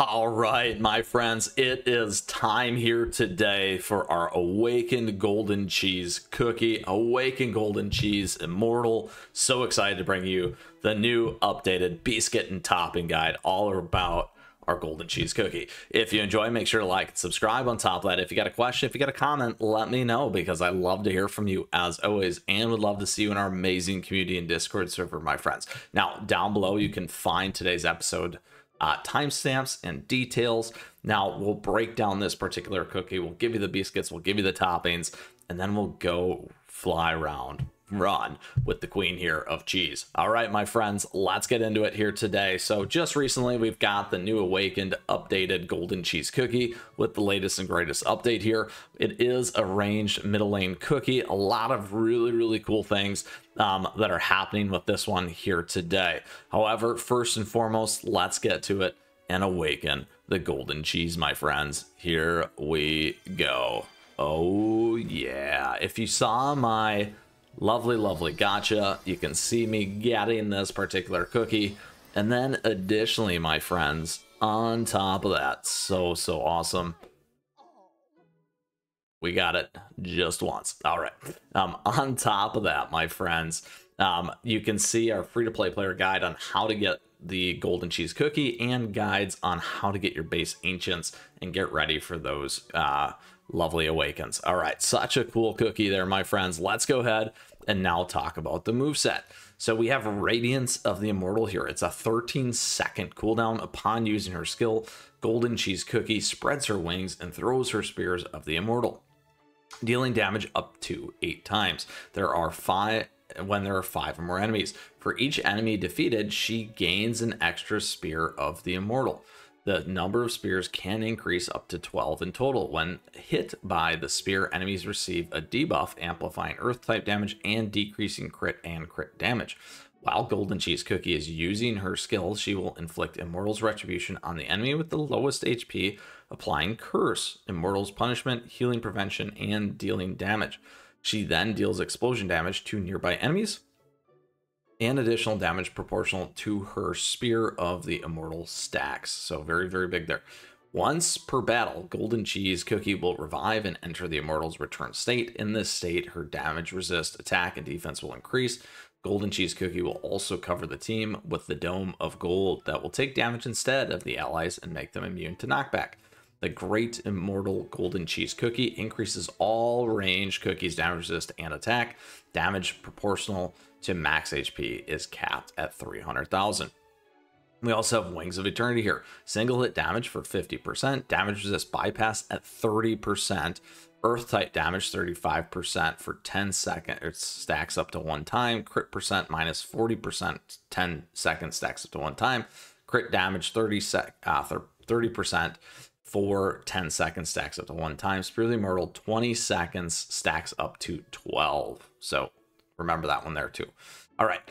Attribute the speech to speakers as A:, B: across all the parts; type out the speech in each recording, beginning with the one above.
A: All right, my friends, it is time here today for our Awakened Golden Cheese Cookie, Awakened Golden Cheese Immortal. So excited to bring you the new updated Beascuit and Topping Guide, all about our golden cheese cookie. If you enjoy, make sure to like and subscribe. On top of that, if you got a question, if you got a comment, let me know, because I love to hear from you as always, and would love to see you in our amazing community and Discord server, my friends. Now, down below, you can find today's episode timestamps and details. Now, we'll break down this particular cookie. We'll give you the biscuits, we'll give you the toppings, and then we'll go fly around, run with the queen here of cheese. All right, my friends, let's get into it here today. So just recently, we've got the new Awakened updated golden cheese cookie with the latest and greatest update here. It is a ranged middle lane cookie. A lot of really cool things that are happening with this one here today. However, first and foremost, let's get to it and awaken the golden cheese, my friends. Here we go. Oh yeah, if you saw my lovely gacha, you can see me getting this particular cookie. And then additionally, my friends, on top of that, so awesome, we got it just once. All right, on top of that, my friends, you can see our free-to-play player guide on how to get the golden cheese cookie and guides on how to get your base ancients and get ready for those lovely awakens. All right, such a cool cookie there, my friends. Let's go ahead and now talk about the moveset. So we have Radiance of the Immortal here. It's a 13-second cooldown upon using her skill. Golden Cheese Cookie spreads her wings and throws her spears of the Immortal, dealing damage up to 8 times. There are 5 when there are 5 or more enemies. For each enemy defeated, she gains an extra spear of the Immortal. The number of spears can increase up to 12 in total. When hit by the spear, enemies receive a debuff, amplifying earth type damage and decreasing crit and crit damage. While Golden Cheese Cookie is using her skill, she will inflict Immortal's Retribution on the enemy with the lowest HP, applying Curse, Immortal's Punishment, Healing Prevention, and dealing damage. She then deals explosion damage to nearby enemies and additional damage proportional to her Spear of the Immortal stacks. So very big there. Once per battle, Golden Cheese Cookie will revive and enter the Immortal's return state. In this state, her damage, resist, attack, and defense will increase. Golden Cheese Cookie will also cover the team with the Dome of Gold that will take damage instead of the allies and make them immune to knockback. The Great Immortal Golden Cheese Cookie increases all range cookies' damage, resist, and attack. Damage proportional to max HP is capped at 300,000. We also have Wings of Eternity here. Single hit damage for 50%, damage resist bypass at 30%, earth type damage 35% for 10 seconds. It stacks up to 1 time. Crit percent minus 40%, 10 seconds stacks up to 1 time. Crit damage 30% for 10 seconds stacks up to 1 time. Spear of the Immortal 20 seconds stacks up to 12. So remember that one there too. All right,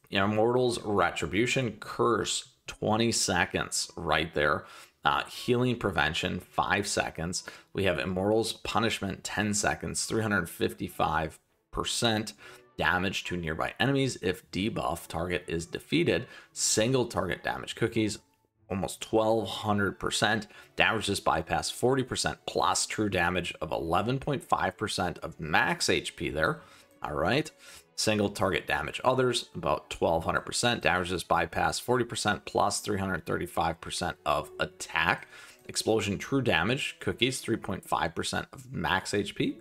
A: Immortal's Retribution, Curse 20 seconds right there. Healing Prevention 5 seconds. We have Immortal's Punishment 10 seconds, 355% damage to nearby enemies if debuff target is defeated. Single target damage cookies almost 1200%, damage resist bypass 40% plus true damage of 11.5% of max HP there. All right, single target damage others about 1200%, damage resist bypass 40% plus 335% of attack. Explosion true damage cookies 3.5% of max HP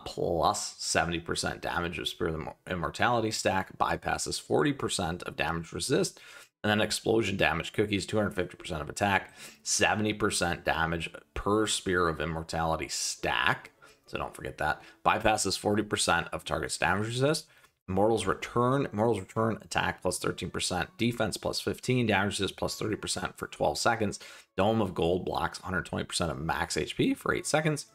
A: plus 70% damage of Spear of the Immortality stack, bypasses 40% of damage resist. And then explosion damage cookies 250% of attack, 70% damage per Spear of Immortality stack. So don't forget that. Bypasses 40% of target's damage resist. Immortal's Return attack plus 13%, defense plus 15, damage resist plus 30% for 12 seconds. Dome of Gold blocks 120% of max HP for 8 seconds.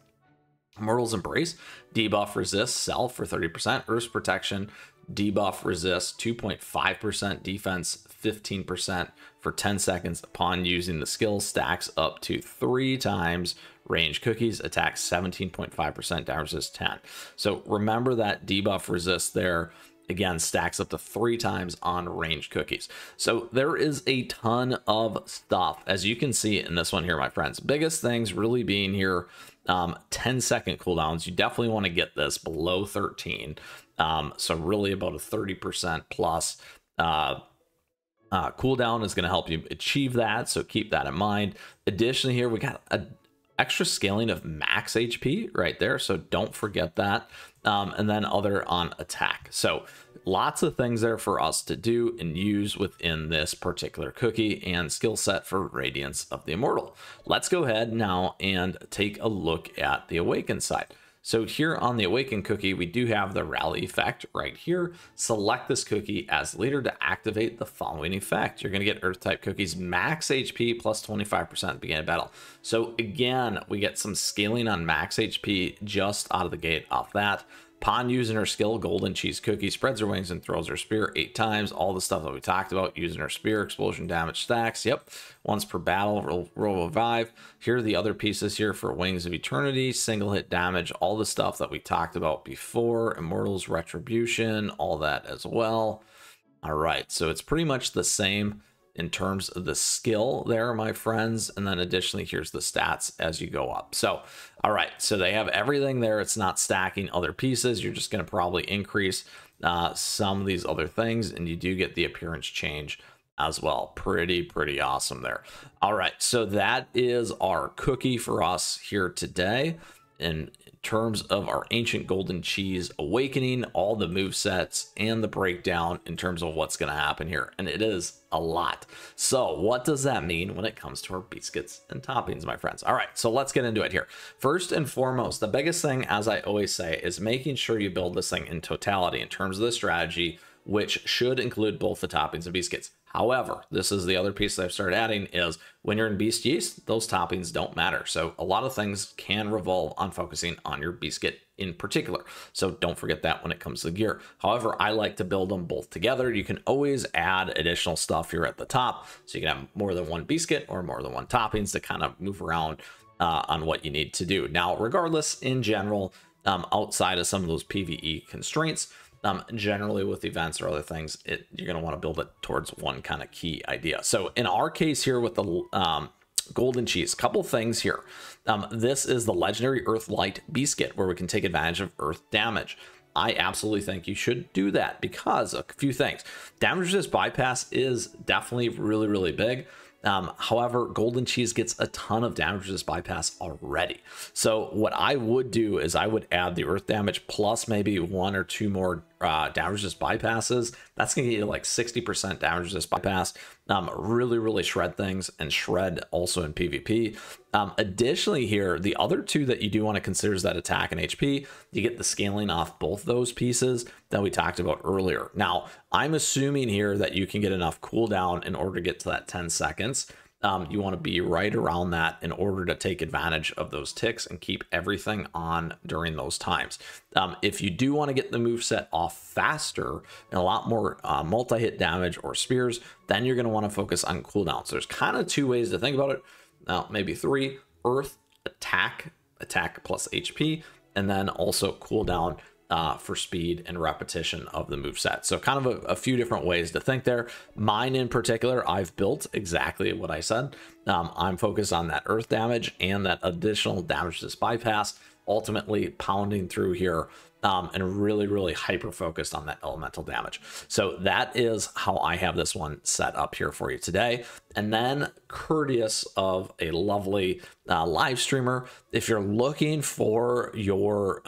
A: Immortal's Embrace, debuff resist self for 30%, Earth's Protection, debuff resist 2.5%, defense 15% for 10 seconds upon using the skill, stacks up to 3 times range cookies, attack 17.5%, damage resist 10. So remember that debuff resist there again, stacks up to 3 times on ranged cookies. So there is a ton of stuff, as you can see in this one here, my friends. Biggest things really being here, 10-second cooldowns. You definitely want to get this below 13. So really about a 30% plus cooldown is going to help you achieve that, so keep that in mind. Additionally, here we got a extra scaling of max HP right there, so don't forget that. And then other on attack. So lots of things there for us to do and use within this particular cookie and skill set for Radiance of the Immortal. Let's go ahead now and take a look at the Awaken side. So here on the Awaken cookie, we do have the rally effect right here. Select this cookie as leader to activate the following effect. You're going to get Earth type cookies max HP plus 25% at the beginning of battle. So again, we get some scaling on max HP just out of the gate off that. Upon using her skill, Golden Cheese Cookie spreads her wings and throws her spear 8 times. All the stuff that we talked about, using her spear, explosion damage stacks. Yep, once per battle, roll revive. Here are the other pieces here for Wings of Eternity, single hit damage, all the stuff that we talked about before. Immortals Retribution, all that as well. All right, so it's pretty much the same in terms of the skill there, my friends. And then additionally, here's the stats as you go up. So, all right, so they have everything there. It's not stacking other pieces. You're just going to probably increase some of these other things, and you do get the appearance change as well. Pretty awesome there. All right, so that is our cookie for us here today. In terms of our Ancient Golden Cheese Awakening, all the move sets and the breakdown in terms of what's going to happen here, and it is a lot. So what does that mean when it comes to our Beascuits and Toppings, my friends? All right, so let's get into it here. First and foremost, the biggest thing, as I always say, is making sure you build this thing in totality in terms of the strategy, which should include both the toppings and Beascuits. However, this is the other piece that I've started adding, is when you're in Beast Yeast, those toppings don't matter. So a lot of things can revolve on focusing on your Beascuit in particular. So don't forget that when it comes to the gear. However, I like to build them both together. You can always add additional stuff here at the top. So you can have more than one Beascuit or more than one toppings to kind of move around on what you need to do. Now, regardless, in general, outside of some of those PvE constraints, generally with events or other things, you're going to want to build it towards one kind of key idea. So in our case here with the Golden Cheese, couple things here. This is the legendary Earth Light Beascuit, where we can take advantage of Earth damage. I absolutely think you should do that because a few things. Damage resist bypass is definitely really big. However, Golden Cheese gets a ton of damage resist bypass already. So what I would do is I would add the earth damage plus maybe 1 or 2 more damage resist bypasses. That's going to get you like 60% damage resist bypass. Really shred things, and shred also in PvP. Additionally here, the other 2 that you do want to consider is that attack and HP. You get the scaling off both those pieces that we talked about earlier. Now, I'm assuming here that you can get enough cooldown in order to get to that 10 seconds. You want to be right around that in order to take advantage of those ticks and keep everything on during those times. If you do want to get the moveset off faster and a lot more multi-hit damage or spears, then you're going to want to focus on cooldowns. So there's kind of 2 ways to think about it, maybe 3. Earth, attack plus HP, and then also cooldown for speed and repetition of the moveset. So kind of a few different ways to think there. Mine in particular, I've built exactly what I said. I'm focused on that earth damage and that additional damage resist bypass, ultimately pounding through here, and really hyper focused on that elemental damage. So that is how I have this one set up here for you today. And then, courteous of a lovely live streamer, if you're looking for your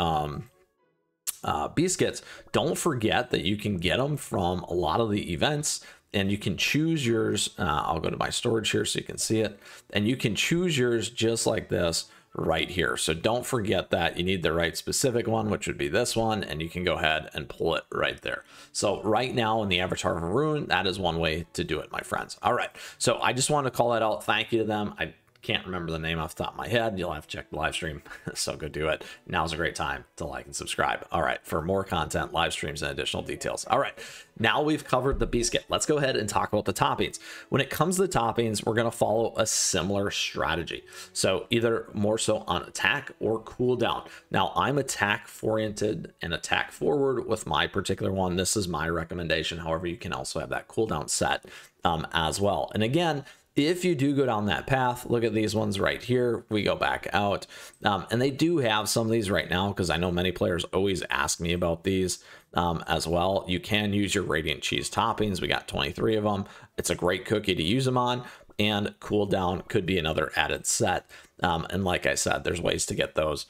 A: Beascuits, don't forget that you can get them from a lot of the events, and you can choose yours. I'll go to my storage here so you can see it, and you can choose yours just like this right here. So don't forget that you need the right specific one, which would be this one, and you can go ahead and pull it right there. So right now in the Avatar of Ruin, that is one way to do it, my friends. All right, so I just want to call that out. Thank you to them. I can't remember the name off the top of my head, you'll have to check the live stream. So go do it. Now's a great time to like and subscribe. All right, for more content, live streams, and additional details. All right, now we've covered the Beascuit. Let's go ahead and talk about the toppings. When it comes to the toppings, we're going to follow a similar strategy. So either more so on attack or cooldown. Now I'm attack oriented and attack forward with my particular one. This is my recommendation. However, you can also have that cooldown set as well. And again, if you do go down that path, look at these ones right here. We go back out and they do have some of these right now, because I know many players always ask me about these as well. You can use your Radiant Cheese toppings. We got 23 of them. It's a great cookie to use them on, and cooldown could be another added set. And like I said, there's ways to get those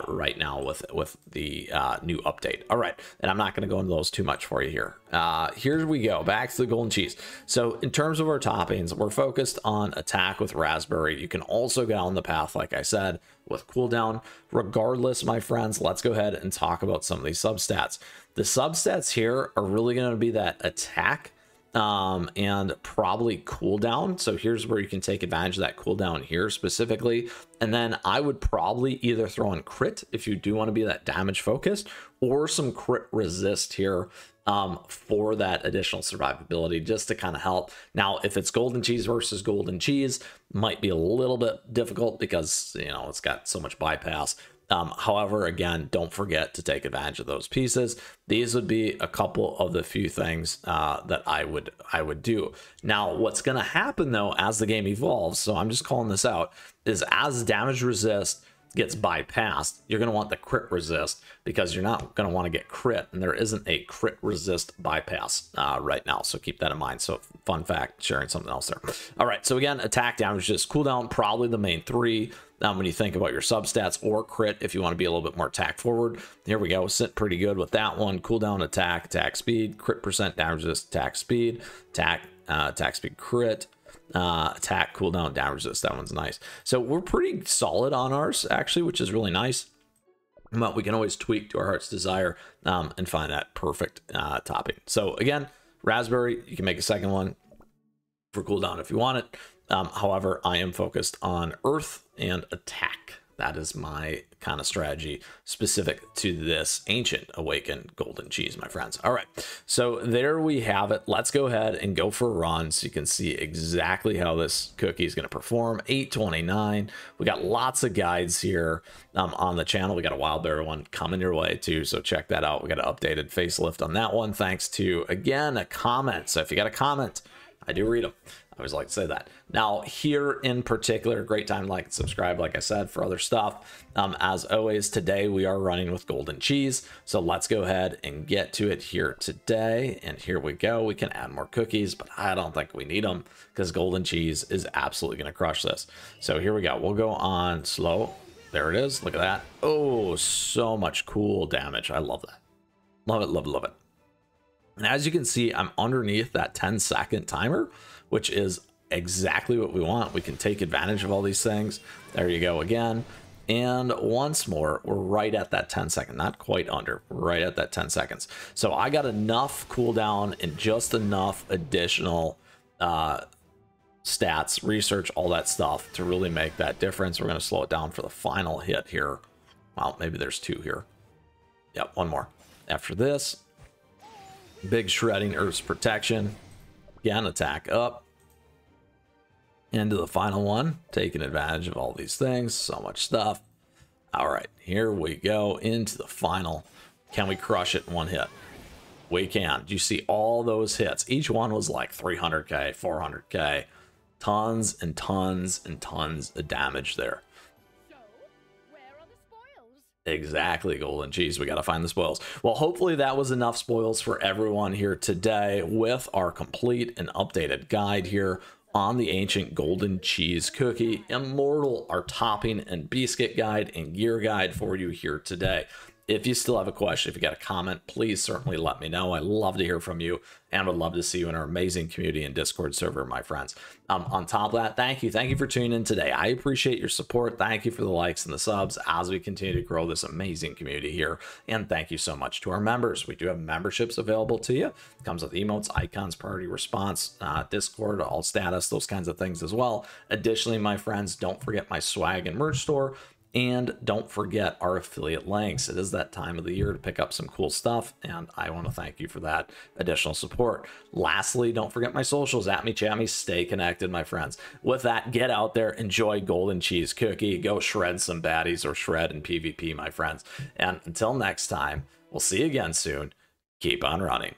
A: right now with the new update. All right, and I'm not going to go into those too much for you here. Here we go, back to the golden cheese. So in terms of our toppings, we're focused on attack with raspberry. You can also go down the path, like I said, with cooldown. Regardless, my friends, let's go ahead and talk about some of these substats. The substats here are really going to be that attack and probably cooldown. So here's where you can take advantage of that cooldown here specifically. And then I would probably either throw in crit if you do want to be that damage focused, or some crit resist here for that additional survivability, just to kind of help. Now, if it's golden cheese versus golden cheese, might be a little bit difficult because, you know, it's got so much bypass. However, again, don't forget to take advantage of those pieces. These would be a couple of the few things that I would do. Now, what's going to happen though as the game evolves, so I'm just calling this out, is as damage resist gets bypassed, you're going to want the crit resist, because you're not going to want to get crit, and there isn't a crit resist bypass right now, so keep that in mind. So fun fact, sharing something else there. All right, so again, attack, damage resist, cooldown, probably the main three when you think about your substats, or crit if you want to be a little bit more attack forward. Here we go, sit pretty good with that one. Cooldown, attack speed, crit percent, damage resist, attack speed, attack speed, crit, attack, cooldown, damage resist. That one's nice. So we're pretty solid on ours actually, which is really nice. But we can always tweak to our heart's desire and find that perfect topping. So again, raspberry, you can make a second one for cooldown if you want it. However, I am focused on earth and attack. That is my kind of strategy specific to this ancient Awaken golden cheese, my friends. All right, so there we have it. Let's go ahead and go for a run so you can see exactly how this cookie is going to perform. 829. We got lots of guides here on the channel. We got a wild berry one coming your way too, so check that out. We got an updated facelift on that one, thanks to, again, a comment. So if you got a comment, I do read them. I always like to say that. Now, here in particular, great time to like and subscribe, like I said, for other stuff. As always, today we are running with golden cheese. So let's go ahead and get to it here today. And here we go. We can add more cookies, but I don't think we need them because golden cheese is absolutely going to crush this. So here we go. We'll go on slow. There it is. Look at that. Oh, so much cool damage. I love that. Love it, love it, love it. And as you can see, I'm underneath that 10-second timer, which is exactly what we want. We can take advantage of all these things. There you go again. And once more, we're right at that 10-second, not quite under, right at that 10 seconds. So I got enough cooldown and just enough additional stats, research, all that stuff to really make that difference. We're going to slow it down for the final hit here. Well, maybe there's two here. Yep, one more. After this, big shredding, Earth's protection. Again, attack up. Into the final one, taking advantage of all these things. So much stuff. All right, here we go into the final. Can we crush it in one hit? We can. Do you see all those hits? Each one was like 300k, 400k. Tons and tons and tons of damage there. Exactly, golden cheese. We got to find the spoils. Well, hopefully that was enough spoils for everyone here today with our complete and updated guide here on the ancient golden cheese cookie. Immortal, our topping and Beascuit guide and gear guide for you here today. if you still have a question, if you got a comment, please certainly let me know. I love to hear from you and would love to see you in our amazing community and Discord server, my friends. On top of that, thank you for tuning in today. I appreciate your support. Thank you for the likes and the subs as we continue to grow this amazing community here. And thank you so much to our members. We do have memberships available to you. It comes with emotes, icons, priority response, Discord, all status, those kinds of things as well. Additionally, my friends, don't forget my swag and merch store. And don't forget our affiliate links. It is that time of the year to pick up some cool stuff, and I want to thank you for that additional support. Lastly, don't forget my socials, at me, chat me, stay connected, my friends. With that, get out there, enjoy Golden Cheese Cookie, go shred some baddies or shred in PvP, my friends. And until next time, we'll see you again soon. Keep on running.